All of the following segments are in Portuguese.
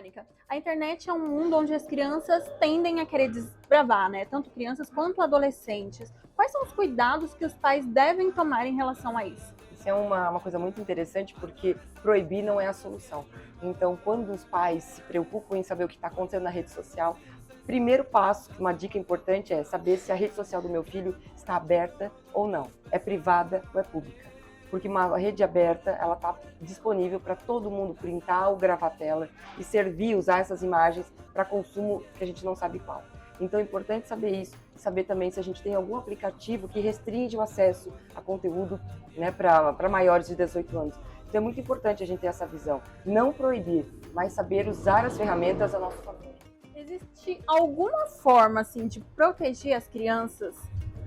Mônica, a internet é um mundo onde as crianças tendem a querer desbravar, né? Tanto crianças quanto adolescentes. Quais são os cuidados que os pais devem tomar em relação a isso? Isso é uma coisa muito interessante porque proibir não é a solução. Então, quando os pais se preocupam em saber o que está acontecendo na rede social, primeiro passo, uma dica importante é saber se a rede social do meu filho está aberta ou não, é privada ou é pública. Porque uma rede aberta, ela está disponível para todo mundo printar ou gravar a tela e servir, usar essas imagens para consumo que a gente não sabe qual. Então é importante saber isso, saber também se a gente tem algum aplicativo que restringe o acesso a conteúdo, né, para maiores de 18 anos. Então é muito importante a gente ter essa visão. Não proibir, mas saber usar as ferramentas a nosso favor. Existe alguma forma, assim, de proteger as crianças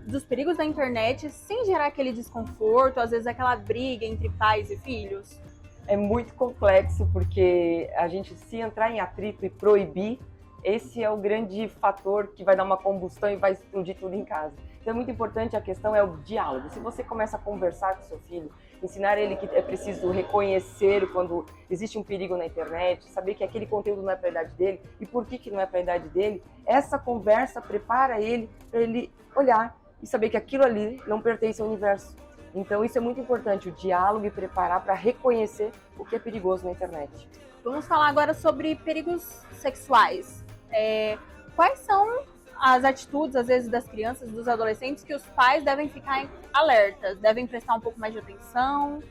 dos perigos da internet sem gerar aquele desconforto, às vezes aquela briga entre pais e filhos? É muito complexo porque a gente, se entrar em atrito e proibir, esse é o grande fator que vai dar uma combustão e vai explodir tudo em casa. Então é muito importante, a questão é o diálogo. Se você começa a conversar com seu filho, ensinar ele que é preciso reconhecer quando existe um perigo na internet, saber que aquele conteúdo não é para a idade dele e por que não é para a idade dele, essa conversa prepara ele para ele olhar e saber que aquilo ali não pertence ao universo. Então isso é muito importante, o diálogo e preparar para reconhecer o que é perigoso na internet. Vamos falar agora sobre perigos sexuais. Quais são as atitudes, às vezes, das crianças, dos adolescentes, que os pais devem ficar alertas, devem prestar um pouco mais de atenção?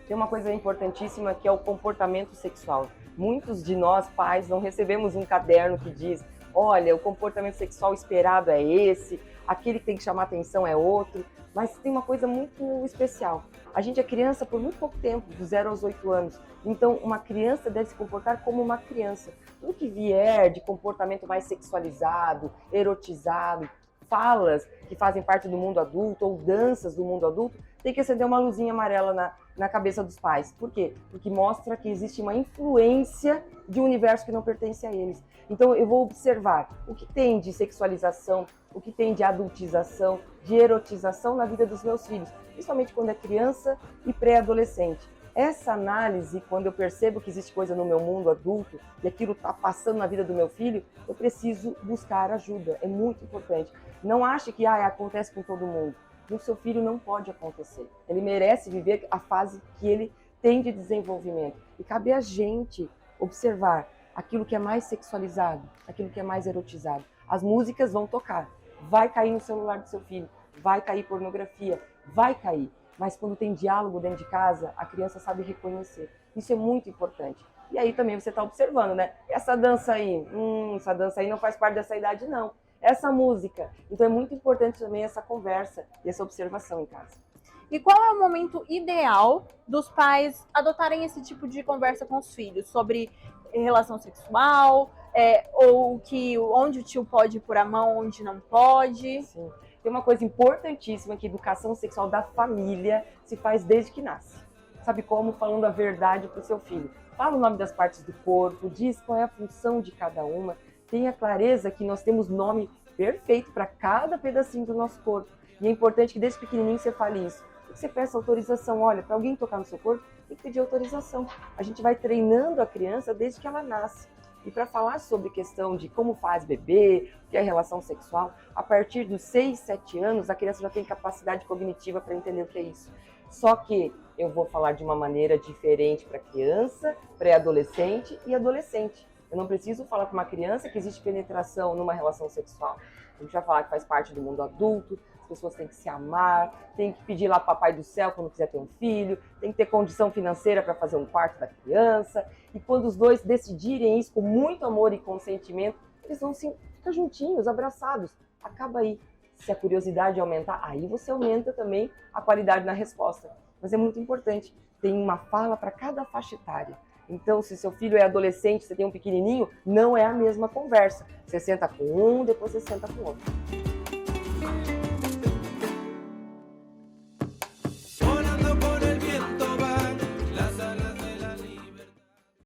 Tem uma coisa importantíssima que é o comportamento sexual. Muitos de nós, pais, não recebemos um caderno que diz: olha, o comportamento sexual esperado é esse, aquele que tem que chamar atenção é outro, mas tem uma coisa muito especial. A gente é criança por muito pouco tempo, dos 0 aos 8 anos, então uma criança deve se comportar como uma criança. Tudo que vier de comportamento mais sexualizado, erotizado, falas que fazem parte do mundo adulto ou danças do mundo adulto, tem que acender uma luzinha amarela na cabeça dos pais. Por quê? Porque mostra que existe uma influência de um universo que não pertence a eles. Então eu vou observar o que tem de sexualização, o que tem de adultização, de erotização na vida dos meus filhos, principalmente quando é criança e pré-adolescente. Essa análise, quando eu percebo que existe coisa no meu mundo adulto e aquilo está passando na vida do meu filho, eu preciso buscar ajuda, é muito importante. Não ache que acontece com todo mundo. No seu filho não pode acontecer. Ele merece viver a fase que ele tem de desenvolvimento. E cabe a gente observar aquilo que é mais sexualizado, aquilo que é mais erotizado. As músicas vão tocar, vai cair no celular do seu filho, vai cair pornografia, vai cair. Mas quando tem diálogo dentro de casa, a criança sabe reconhecer. Isso é muito importante. E aí também você está observando, né? Essa dança aí não faz parte dessa idade, não. Essa música. Então é muito importante também essa conversa e essa observação em casa. E qual é o momento ideal dos pais adotarem esse tipo de conversa com os filhos? Sobre relação sexual, onde o tio pode pôr a mão, onde não pode? Sim. Tem uma coisa importantíssima que a educação sexual da família se faz desde que nasce. Sabe como? Falando a verdade para o seu filho. Fala o nome das partes do corpo, diz qual é a função de cada uma. Tenha clareza que nós temos nome perfeito para cada pedacinho do nosso corpo. E é importante que desde pequenininho você fale isso. Que você peça autorização. Olha, para alguém tocar no seu corpo, tem que pedir autorização. A gente vai treinando a criança desde que ela nasce. E para falar sobre questão de como faz bebê, o que é relação sexual, a partir dos 6, 7 anos, a criança já tem capacidade cognitiva para entender o que é isso. Só que eu vou falar de uma maneira diferente para criança, pré-adolescente e adolescente. Eu não preciso falar para uma criança que existe penetração numa relação sexual. A gente vai falar que faz parte do mundo adulto, as pessoas têm que se amar, tem que pedir lá para o papai do céu quando quiser ter um filho, tem que ter condição financeira para fazer um quarto da criança. E quando os dois decidirem isso com muito amor e consentimento, eles vão ficar juntinhos, abraçados. Acaba aí. Se a curiosidade aumentar, aí você aumenta também a qualidade na resposta. Mas é muito importante, tem uma fala para cada faixa etária. Então, se seu filho é adolescente, você tem um pequenininho, não é a mesma conversa. Você senta com um, depois você senta com o outro.